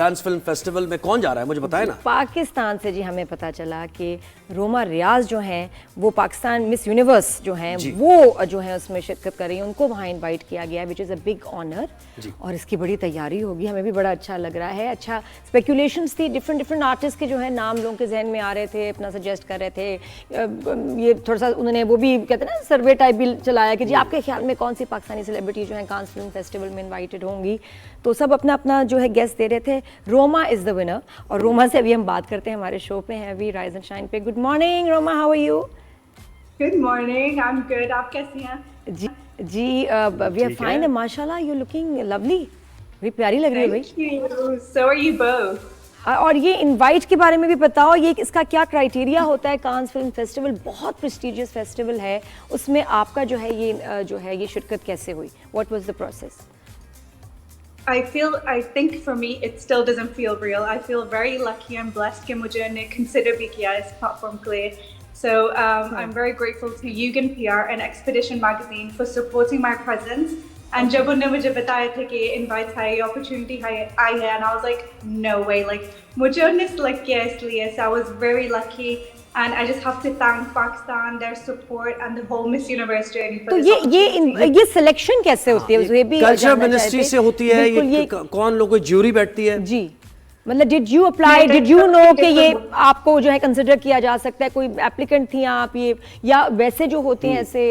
Cannes film festival में कौन जा रहा है मुझे बताए ना। पाकिस्तान से जी हमें पता चला कि रोमा रियाज जो हैं वो पाकिस्तान मिस यूनिवर्स जो हैं वो जो है उसमें शिरकत कर रही हैं, उनको वहाँ इनवाइट किया गया है which is a big honour और इसकी बड़ी तैयारी होगी, हमें भी बड़ा अच्छा लग रहा है। अच्छा स्पेकुलेशंस थी, डिफरेंट आर्टिस्ट के जो है नाम लोगों के जहन में आ रहे थे, अपना सजेस्ट कर रहे थे। ये थोड़ा सा उन्होंने वो भी कहते हैं ना सर्वे टाइप भी चलाया कि जी आपके ख्याल में कौन सी पाकिस्तानी सेलिब्रिटी जो है कांस फिल्म फेस्टिवल में इन्वाइटेड होंगी, तो सब अपना अपना जो है गेस्ट दे रहे थे। रोमा इज़ द विनर और रोमा से अभी हम बात करते हैं, हमारे शो पे हैं अभी राइज एंड शाइन पे। Good morning Roma, how are you? Good morning, I am good, आप कैसी हैं? जी वी आर फाइन, माशाल्लाह यू लुकिंग लवली, बड़ी प्यारी लग रही है भाई। Thank you, so are you both. और ये इनवाइट के बारे में भी बताओ, ये इसका क्या क्राइटेरिया होता है? कांस फिल्म फेस्टिवल बहुत प्रेस्टिजियस फेस्टिवल है, उसमें आपका जो है ये शिरकत कैसे हुई? What was the process? I think for me it still doesn't feel real. I feel very lucky and blessed कि मुझे ने consider भी किया इस platform के लिए. So I'm very grateful to Yugen PR and Expedition Magazine for supporting my presence. And जब उन्होंने मुझे बताया था कि invite है, opportunity आई है, and I was like no way, like मुझे उन्होंने select किया इसलिए, so I was very lucky. And I just have to thank Pakistan, their support and the whole Miss Universe journey for this opportunity. ये selection कैसे होती है? ये भी कल्चर मिनिस्ट्री से होती है, ये कौन लोगों की ज्यूरी बैठती है? जी, मतलब did you apply, did you know कि ये आपको जो है कंसिडर किया जा सकता है? कोई एप्लीकेंट थी आप ये, या वैसे जो होते हैं ऐसे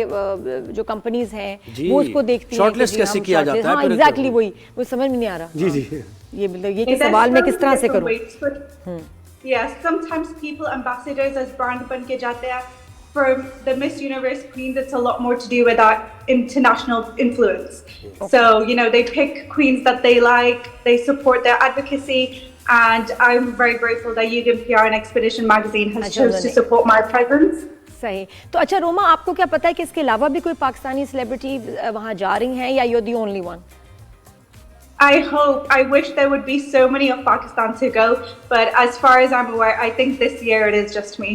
जो कंपनीज हैं वो उसको देखती हैं? शॉर्टलिस्ट कैसे किया जाता है? हाँ एग्जैक्टली, वही वो समझ में नहीं आ रहा। जी जी, ये मतलब ये सवाल मैं किस तरह से करूँ? Yes, sometimes people ambassadors as brand बन के जाते हैं. For the Miss Universe queens, it's a lot more to do with that international influence. Okay. So, you know, they pick queens that they like, they support their advocacy, and I'm very grateful that Yugen PR and Expedition Magazine has chose to support my presence. सही। तो अच्छा रोमा, आपको क्या पता है कि इसके अलावा भी कोई पाकिस्तानी सेलिब्रिटी वहाँ जा रही हैं या you're the only one? I wish there would be so many of Pakistan to go, but as far as I'm aware, I think this year it is just me.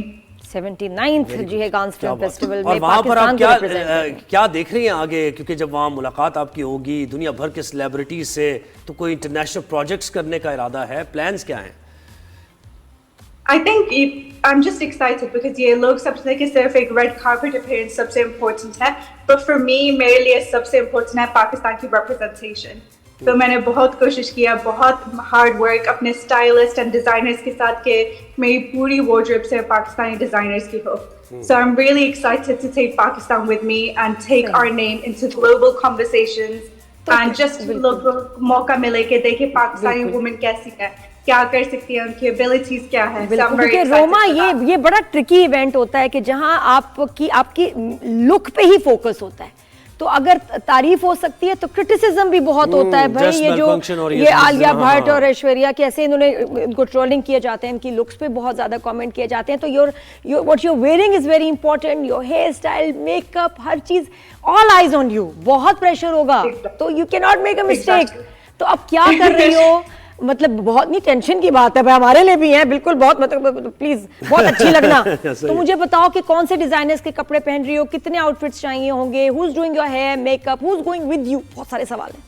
79th जी है Cannes film festival में और वहाँ पर आप पाकिस्तान क्या देख रही हैं आगे? क्योंकि जब वहाँ मुलाकात आपकी होगी दुनिया भर के सेलिब्रिटीज से, तो कोई इंटरनेशनल प्रोजेक्ट्स करने का इरादा है? प्लान्स क्या हैं? I think I'm just excited because ये लोग समझते हैं कि सिर्फ एक रेड कार्पेट अपीयरेंस सबसे इम्पोर्टेंट है, but for me मेरे लिए सबसे इम्पोर्टेंट है पाकिस्तान की representation. तो मैंने बहुत कोशिश किया, बहुत हार्ड वर्क अपने स्टाइलिस्ट एंड डिजाइनर्स के साथ के मेरी पूरी वार्डरोब से पाकिस्तानी डिजाइनर्स की हो. So I'm really excited to take Pakistan with me and take our name into global conversations and just लोगों को मौका मिले कि देखें पाकिस्तानी वुमेन कैसी है, क्या कर सकती है, उनकी एबिलिटीज क्या है. So I'm very excited. Roma ये बड़ा ट्रिकी इवेंट होता है कि जहां आपकी लुक पे ही फोकस होता है, तो अगर तारीफ हो सकती है तो क्रिटिसिज्म भी बहुत होता है भाई। ये आलिया भट्ट और ऐश्वर्या कैसे इनको ट्रोलिंग किए जाते हैं, इनकी लुक्स पे बहुत ज्यादा कमेंट किए जाते हैं। तो what you wearing is very important, your hair style, makeup, हर चीज, ऑल आइज ऑन यू, बहुत प्रेशर होगा, तो you can not make a mistake. तो अब क्या कर रही हो? मतलब बहुत नहीं टेंशन की बात है भाई, हमारे लिए भी है बिल्कुल, बहुत मतलब प्लीज बहुत अच्छी लगना। तो मुझे बताओ कि कौन से डिजाइनर्स के कपड़े पहन रही हो, कितने आउटफिट्स चाहिए होंगे, who is doing your hair, makeup, who is going with you? बहुत सारे सवाल हैं।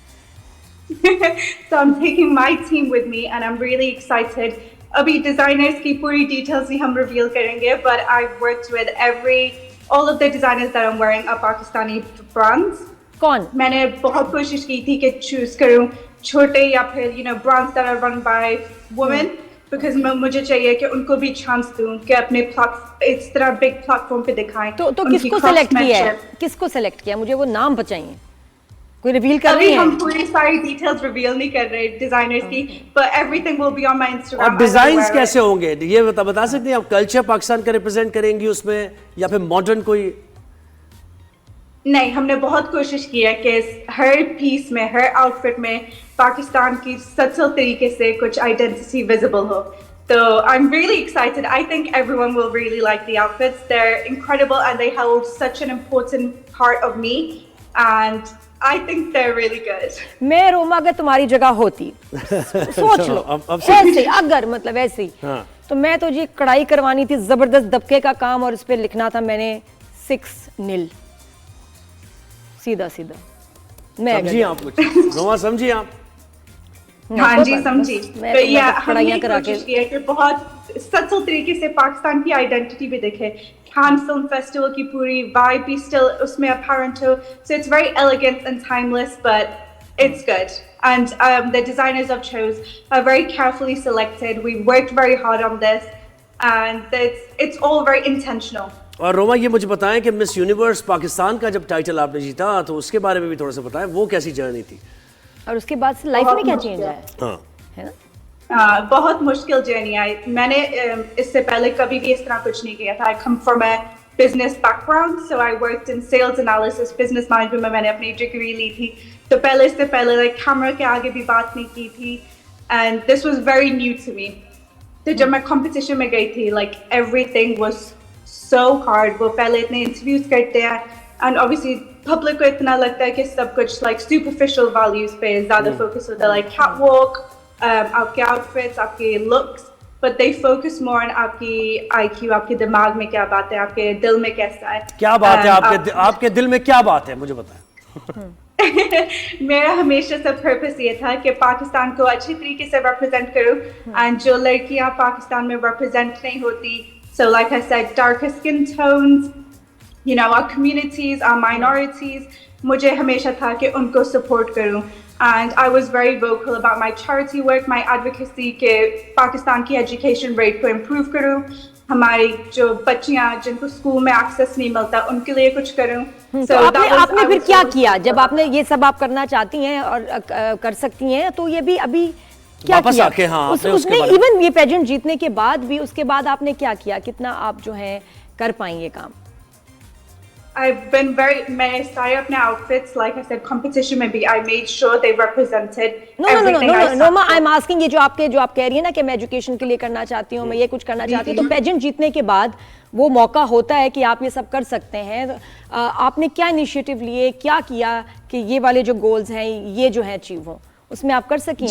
So I'm taking my team with me and I'm really excited. अभी डिजाइनर्स की पूरी डिटेल्स ही हम रिवील करेंगे, but I've worked with all of the designers that I'm wearing are Pakistani brands. कौन? मैंने बहुत कोशिश की थी कि चूज करूं छोटे या फिर brands that are run by women, because मुझे चाहिए कि उनको भी चांस दूं कि अपने इस तरह बिग प्लेटफॉर्म पे दिखाएं। तो किसको सेलेक्ट किया है? किसको सेलेक्ट किया? मुझे वो नाम बताइए, कोई रिवील कर रही है? हम पूरी सारी डिटेल्स रिवील नहीं कर रहे डिजाइनर्स की, but everything will be on my Instagram. और डिजाइन्स कैसे होंगे ये बता सकते हैं आप? कल्चर पाकिस्तान का रिप्रेजेंट करेंगी उसमें या फिर मॉडर्न कोई? नहीं, हमने बहुत कोशिश की है कि हर पीस में, हर आउटफिट में पाकिस्तान की सटल तरीके से कुछ आइडेंटिटी विजिबल हो. So I'm really excited. I think everyone will really like the outfits. They're incredible and they hold such an important part of me and I think they're really good. मैं रोमा अगर तुम्हारी जगह होती, सोच लो ऐसे, अगर मतलब ऐसे ही, तो मैं तो जी कढ़ाई करवानी थी, जबरदस्त दबके का काम, और इस पे लिखना था मैंने 6-0 सीधा। मैं समझिए आप कुछ रोमा, समझिए आप हाँ जी, समझी। मैं तो तो ये मतलब हमने पढ़ाइयाँ करा कोशिश के की है कि बहुत सटल तरीके से पाकिस्तान की आइडेंटिटी भी दिखे, कान फिल्म फेस्टिवल की पूरी वाइब भी स्टिल उसमें अपैरेंट हो, so it's very elegant and timeless, but it's good. And the designers of Chose are very carefully selected. We worked very hard on this, and it's all very intentional. और रोमा ये मुझे बताएं कि miss universe Pakistan का जब title आपने जीता तो उसके बारे में भी थोड़ा सा बताएं, वो कैसी जर्नी थी? और उसके बाद से लाइफ में क्या चेंज आया हाँ है ना? बहुत मुश्किल जर्नी आई। मैंने इससे पहले कभी भी इस तरह कुछ नहीं किया था। I come from a business background, so I worked in sales analysis, business management में मैंने अपनी डिग्री ली थी। तो इससे पहले लाइक कैमरा के आगे भी बात नहीं की थी, and this was very new to me. तो जब मैं कंपटीशन में गई थी, like everything was so hard. वो पहले इतने इंटरव्यूज करते हैं, एंड ऑब्वियसली पब्लिक को इतना लगता है कि सब कुछ लाइक सुपरफिशियल वैल्यूज पे ज्यादा फोकस होता है, लाइक कैटवॉक, आपके आउटफिट्स, आपके looks, but they focus more on आपकी आईक्यू, आपके दिमाग में क्या बात है, आपके दिल में कैसा है। क्या बात है आपके दिल में क्या बात है, मुझे बताएं। मेरा हमेशा से पर्पस ये था कि पाकिस्तान को अच्छी तरीके से रिप्रेजेंट करूं, एंड जो लड़कियां पाकिस्तान में रिप्रेजेंट नहीं होती, so like I said, darker skin tones, you know, our communities, our minorities, मुझे हमेशा था कि उनको support करूं, and I was very vocal about my charity work, my advocacy कि पाकिस्तान की education rate को improve करूं, हमारी जो बच्चियां जिनको स्कूल में एक्सेस नहीं मिलता उनके लिए कुछ करूं। तो आपने फिर क्या किया जब आपने ये सब आप करना चाहती हैं और कर सकती हैं, तो ये भी अभी क्या वापस किया? आके हाँ, उसने इवन ये पेजेंट जीतने के बाद भी उसके बाद आपने क्या किया, कितना आप जो है कर पाएं ये काम? I've been मैंने सारे अपने outfits, like I said, competition में भी I made sure they represented everything I saw. Noma, I'm asking ये जो आप कह रही है ना कि मैं एजुकेशन के लिए करना चाहती हूँ, मैं ये कुछ करना चाहती हूँ, तो पेजेंट जीतने के बाद वो मौका होता है कि आप ये सब कर सकते हैं। आपने क्या इनिशिएटिव लिए, क्या किया कि ये वाले जो गोल्स हैं ये जो है अचीव हो, उसमें आप कर सकें?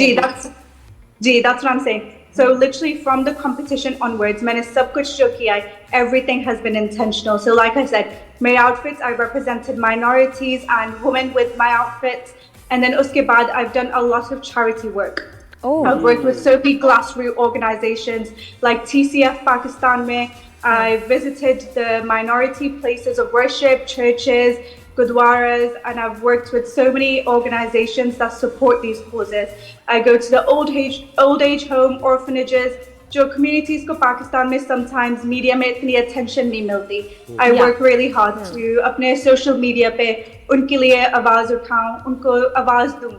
That's what I'm saying. So literally from the competition onwards, मैंने सब कुछ जो किया है, everything has been intentional. So like I said, my outfits, I represented minorities and women with my outfits. And then उसके बाद I've done a lot of charity work. Oh. I've worked with so many grassroots organizations like TCF Pakistan में. I visited the minority places of worship, churches, gurdwaras, and I've worked with so many organizations that support these causes. I go to the old age home, orphanages, जो communities को पाकिस्तान में sometimes media में इतनी attention नहीं मिलती. I work really hard to अपने social media पे उनके लिए आवाज उठाऊं, उनको आवाज दूं.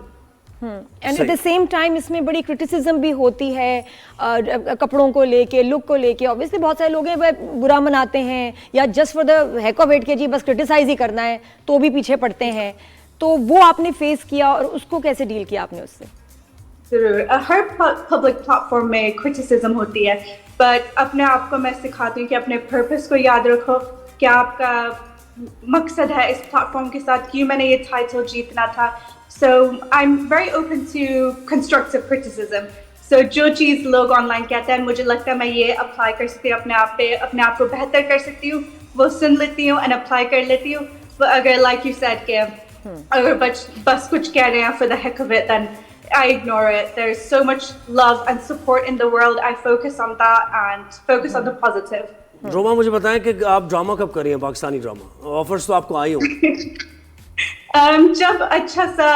And at the same time इसमें बड़ी क्रिटिसिज्म भी होती है कपड़ों को लेके, लुक को लेके। ऑब्वियसली बहुत सारे लोग हैं वह बुरा मनाते हैं या just for the heck of it के जी बस क्रिटिसाइज ही करना है, तो भी पीछे पड़ते हैं। तो वो आपने फेस किया और उसको कैसे डील किया आपने उससे? जरूर, हर पब्लिक प्लेटफॉर्म में क्रिटिसिज्म होती है, बट अपने आप को मैं सिखाती हूँ कि अपने पर्पस को याद रखो, क्या आपका मकसद है इस प्लेटफॉर्म के साथ, क्यों मैंने ये टाइटल जीतना था। So I'm very open to constructive criticism. So जो चीज़ लोग ऑनलाइन कहते हैं, मुझे लगता है मैं ये अप्लाई कर सकती हूँ अपने आप पे, अपने आप को बेहतर कर सकती हूँ, वो सुन लेती हूँ एंड अप्लाई कर लेती हूँ। अगर like you said कि अगर बस कुछ कह रहे हैं for the heck of it, then I ignore it. There's so much love and support in the world. I focus on that and focus on the positive. Roma मुझे बताएं कि आप ड्रामा कब कर रही हैं, पाकिस्तानी ड्रामा? ऑफर्स तो आपको आई होंगी। जब अच्छा सा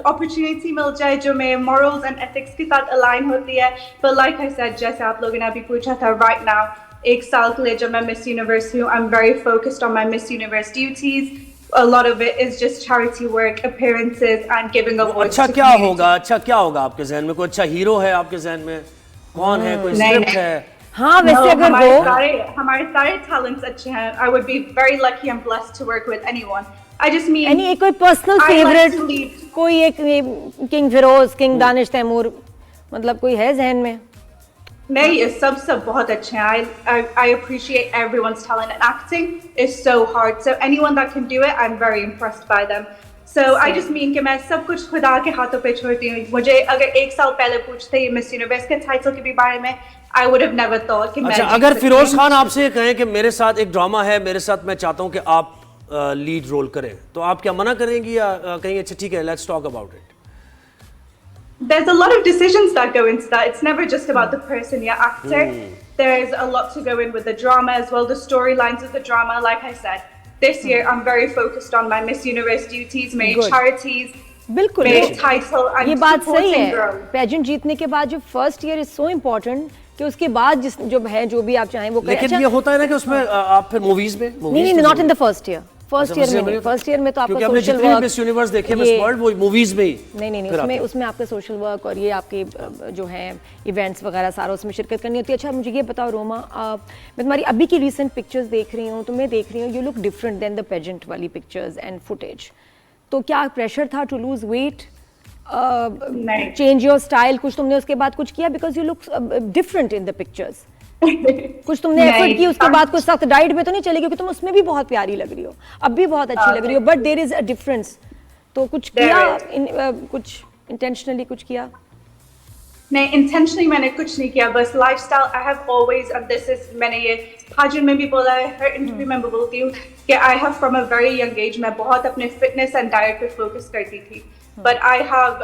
अपॉर्चुनिटी मिल जाए जो मेरे मॉरल्स एंड एथिक्स के साथ अलाइन होती है। पर लाइक आई सेड, जैसे आप लोगों ने अभी पूछा था, राइट नाउ 1 साल के लिए जब मैं मिस यूनिवर्स हूँ, I am very focused on my miss universe duties. A lot of it is just charity work, appearances and giving a voice. अच्छा क्या होगा आपके जहन में? कोई अच्छा हीरो है आपके जहन में? कौन है? कोई स्क्रिप्ट है? हाँ, वैसे अगर हमारे सारे टैलेंट्स अच्छे हैं। I would be very lucky and blessed to work with anyone. I just mean एक कोई पर्सनल फेवरेट, कोई एक किंग फिरोज, किंग दानिश तैमूर, मतलब कोई है जहन में? नहीं, ये सब बहुत अच्छे हैं। I appreciate everyone's talent, and acting is so hard. So anyone that can do it, I'm very impressed by them. So I just mean कि मैं सब कुछ खुदा के हाथों पे छोड़ती हूँ। मुझे अगर 1 साल पहले पूछते ये मिस यूनिवर्स के टाइटल के भी बारे में, I would have never thought कि अच्छा, अगर फिरोज खान आपसे ये कहें कि मेरे साथ एक ड्रामा है, मेरे साथ मैं चाहता हूँ कि आप लीड रोल करें, तो आप क्या मना करेंगी या कहेंगे अच्छा ठीक है, let's talk about it? there's a lot of decisions that go into that. It's never just about the person, actor. There's a lot to go in with the drama as well, the storylines of the drama. Like I said, this year I'm very focused on my Miss Universe duties, my charities, बिल्कुल my title. I'm ये बात सही supporting है। girls. Pageant जीतने के बाद जो first year is so important कि उसके बाद जिस जो है जो भी आप चाहें वो करें। लेकिन ये होता है ना कि उसमें आप फिर मूवीज में नहीं, not in the first year. First year में नहीं, फर्स्ट ईयर में तो आपका सोशल वर्क, मिस यूनिवर्स देखे मिस वर्ल्ड वो मूवीज में ही नहीं उसमें आपका सोशल वर्क और ये आपके जो हैं इवेंट्स वगैरह सारा उसमें शिरकत करनी होती है। अच्छा मुझे ये बताओ रोमा, मैं तुम्हारी अभी की रिसेंट पिक्चर्स देख रही हूँ तो मैं देख रही हूँ you look different then the pageant वाली पिक्चर्स एंड फुटेज। तो क्या प्रेशर था to lose weight, change your style, कुछ तुमने उसके बाद कुछ किया? Because you look different in the pictures. कुछ तुमने एफर्ट की उसके बाद कुछ सख्त डाइट में तो नहीं चली, क्योंकि तुम उसमें भी बहुत प्यारी लग रही हो, अब भी बहुत अच्छी लग रही हो, but there is a difference. तो कुछ किया कुछ इंटेंशनली कुछ किया? नहीं, इंटेंशनली मैंने कुछ नहीं किया, बस lifestyle I have always, and this is, मैंने ये पाजन में भी बोला है, हर इंटरव्यू में बोलती हूँ कि I have from a very young age मैं बहुत अपने फिटनेस एंड डाइट पे फोकस करती थी, but I have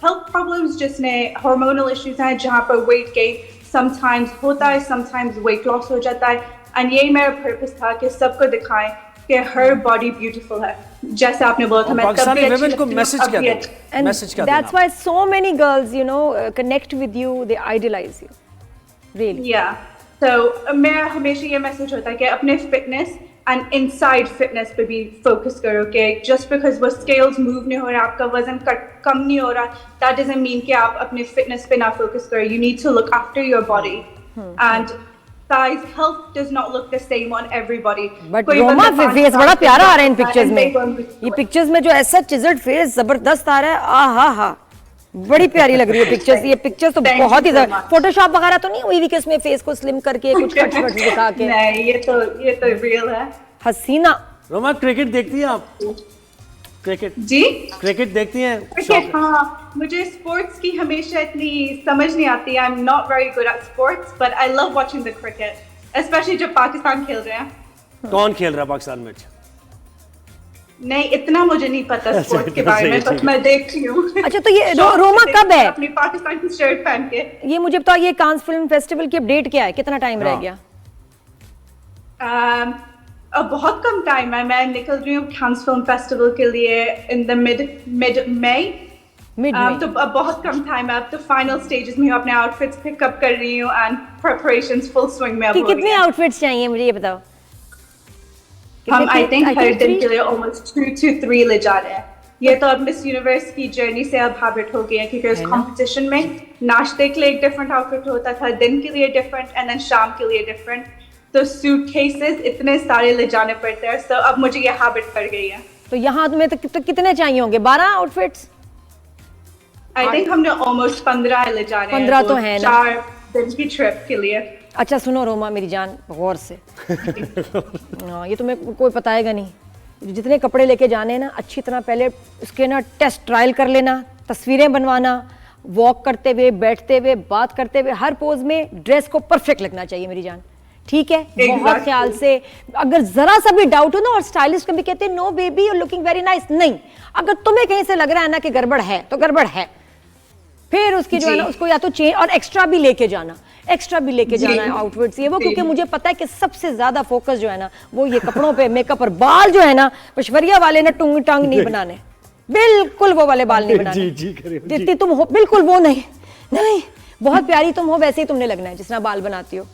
health problems जिसने हार्मोनल इश्यूज हैं जहाँ पर वेट गेन समटाइम्स होता है, समटाइम्स वेट लॉस हो जाता है, एंड यही मेरा पर्पस था कि सबको दिखाएं कि हर बॉडी ब्यूटीफुल है, जैसे आपने बोला था। मैं पाकिस्तानी वुमेन को मैसेज क्या दें? मैसेज क्या दें? That's why so many girls, you know, connect with you, they idolize you. Really? Yeah. So मेरा हमेशा ये मैसेज होता है कि अपने फिटनेस एंड इनसाइड फिटनेस पे भी फोकस करो, कि जस्ट बिकॉज वो स्केल्स मूव नहीं हो रहा, आपका वजन कम नहीं हो रहा, दैट डजंट मीन कि आप अपने फिटनेस पे ना फोकस करो। You need to look after your body, and size health does not look the same on everybody. But Roma face बड़ा प्यारा आ रहा है इन पिक्चर्स में, ये पिक्चर्स में जो ऐसा चिजल्ड फेस जबरदस्त आ रहा है, आ हा बड़ी प्यारी लग रही है पिक्चर्स। ये पिक्चर्स तो बहुत ही फोटोशॉप वगैरह तो नहीं हुई भी कि इसमें फेस को स्लिम करके कुछ कट कट दिखा के? नहीं, ये तो रियल है। हसीना। रोमा क्रिकेट देखती हैं आप? क्रिकेट जी, क्रिकेट देखती हैं? क्रिकेट, हाँ, मुझे स्पोर्ट्स की हमेशा इतनी समझ नहीं आती। I am not very good at sports, but I love watching the cricket, specially जब पाकिस्तान खेल रहे हैं। कौन खेल रहा है पाकिस्तान में? नहीं, इतना मुझे नहीं पता स्पोर्ट्स के बारे में, बस मैं देखती हूँ। अच्छा, तो ये रोमा कब है? अपनी पाकिस्तान की शर्ट पहन के। ये मुझे बताओ, ये कांस फिल्म फेस्टिवल की अपडेट क्या है, कितना टाइम रह गया? अब बहुत कम टाइम है, मैं निकल रही हूँ कांस फिल्म फेस्टिवल के लिए इन द मिड मई, तो अब बहुत कम टाइम है, अब तो फाइनल स्टेजेस में हूँ, अपने आउटफिट्स पिकअप कर रही हूँ एंड प्रिपरेशंस फुल स्विंग में। अब कितने आउटफिट्स चाहिए मुझे ये बताओ? हम आई थिंक हर दिन के लिए ऑलमोस्ट 2 to 3 ले जा रहे हैं। ये तो अब मिस यूनिवर्स की जर्नी से अब हैबिट हो गई है, क्योंकि उस कंपटीशन में नाश्ते के लिए एक डिफरेंट आउटफिट होता था, दिन के लिए डिफरेंट एंड देन शाम के लिए डिफरेंट, तो सूटकेसेस इतने सारे ले जाने पड़ते हैं, तो अब मुझे ये हैबिट पड़ गई है। तो यहाँ तुम्हें तो कितने चाहिए होंगे? 12 आउटफिट्स? आई थिंक हमने ऑलमोस्ट 15 ले जा रहे हैं। 15 तो है ना, 4 दिन की ट्रिप के लिए। अच्छा सुनो रोमा मेरी जान, गौर से ये तुम्हें कोई बताएगा नहीं, जितने कपड़े लेके जाने हैं ना, अच्छी तरह पहले उसके ना टेस्ट ट्रायल कर लेना, तस्वीरें बनवाना, वॉक करते हुए, बैठते हुए, बात करते हुए, हर पोज में ड्रेस को परफेक्ट लगना चाहिए मेरी जान, ठीक है? बहुत ख्याल से। अगर जरा सा भी डाउट हो ना, और स्टाइलिस्ट कभी कहते हैं no baby you looking very nice, नहीं, अगर तुम्हें कहीं से लग रहा है ना कि गड़बड़ है तो गड़बड़ है, फिर उसकी जो है ना उसको या तो चेंज और एक्स्ट्रा भी लेके जाना है आउटफिट्स ये वो, क्योंकि मुझे पता है कि सबसे ज्यादा फोकस जो है ना वो ये कपड़ों पे, मेकअप और बाल जो है ना, पशवरिया वाले ना टुंग टांग नहीं बनाने, बिल्कुल वो वाले बाल नहीं बनाने जितनी तुम हो, बिल्कुल वो नहीं, बहुत प्यारी तुम हो वैसे ही तुमने लगना है जिस तरह बाल बनाती हो।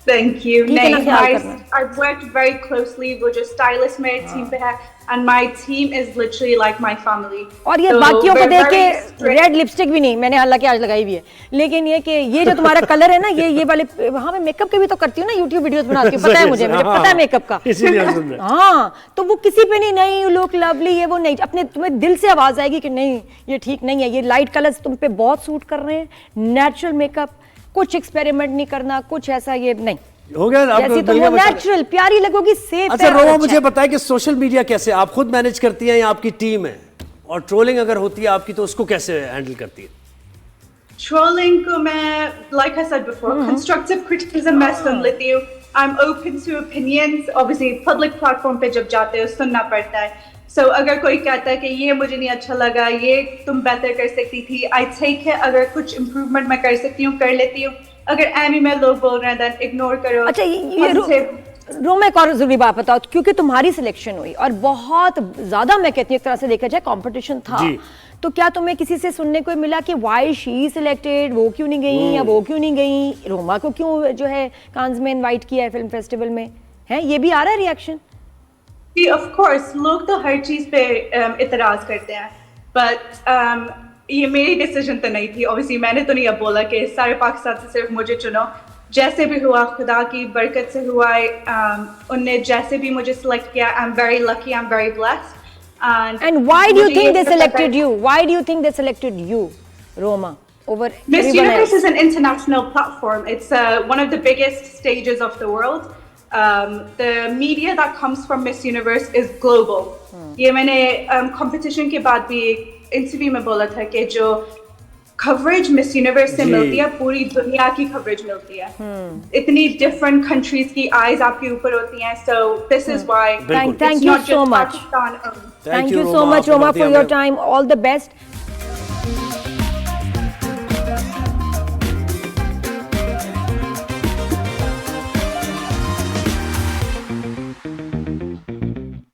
Thank you. I've worked very closely with जो stylist मेरे टीम पे है, and my team is literally like my family. और ये बाकियों को देख के रेड लिपस्टिक भी नहीं, मैंने हालांकि आज लगाई भी है, लेकिन ये कि ये जो तुम्हारा कलर है ना, ये वाले, हाँ मैं मेकअप के भी तो करती हूँ ना, यूट्यूब वीडियोस बनाती हूँ, पता है मुझे पता है मेकअप का, हाँ, तो वो किसी पे नहीं यू लुक लवली, ये वो नहीं, अपने तुम्हें दिल से आवाज आएगी कि नहीं ये ठीक नहीं है, ये लाइट कलर्स तुम पे बहुत सूट कर रहे हैं, नेचुरल मेकअप, कुछ एक्सपेरिमेंट नहीं करना, कुछ ऐसा ये नहीं, हो गया जैसी तुम हो नेचुरल प्यारी लगोगी, सेफ। अच्छा रोमा मुझे बताएं कि सोशल मीडिया कैसे आप खुद मैनेज करती हैं या आपकी टीम है, और ट्रोलिंग अगर होती है आपकी तो उसको कैसे हैंडल करती है? ट्रोलिंग को मैं, like I said before, constructive criticism मैं सुन लेती हूँ, I'm open to opinions, obviously public platform पे जब जाते हो सुनना पड़ता है, So अगर कोई कहता है कि ये मुझे नहीं अच्छा लगा, ये तुम बेहतर कर सकती थी, I take है, अगर कुछ इम्प्रूवमेंट मैं कर सकती हूँ कर लेती हूँ, अगर एमी में लोग बोल रहे हैं then इग्नोर करो। अच्छा ये रोमा एक और जरूरी बात बताओ, क्योंकि तुम्हारी सिलेक्शन हुई और बहुत ज्यादा मैं कहती हूँ एक तरह से देखा जाए कंपटीशन था, तो क्या तुम्हें किसी से सुनने को मिला कि वाई शी सिलेक्टेड, वो क्यों नहीं गई या वो क्यों नहीं गई, रोमा को क्यों जो है कांस में इनवाइट किया है फिल्म फेस्टिवल में, है ये भी आ रहा है रिएक्शन? जी ऑफ कोर्स, लोग तो हर चीज पे इतराज करते हैं, बट ये मेरी डिसीजन तो नहीं थी, ऑब्वियसली मैंने तो नहीं अब बोला कि सारे पाकिस्तान से सिर्फ मुझे चुनो, जैसे भी हुआ खुदा की बरकत से हुआ है, उनने जैसे भी मुझे सिलेक्ट किया, I am very lucky, I am very blessed. And why do you think they selected you? Why do you think they selected you, Roma, over Miss everyone Universe else? is an international platform. It's one of the biggest stages of the world. The media that comes from Miss Universe is global. ये मैंने competition के बाद भी एक interview में बोला था कि जो coverage Miss Universe से मिलती है, पूरी दुनिया की coverage मिलती है, इतनी different countries की eyes आपके ऊपर होती हैं, so this is why Thank you so much. Pakistan. Thank you so much, Roma, for your time. All the best.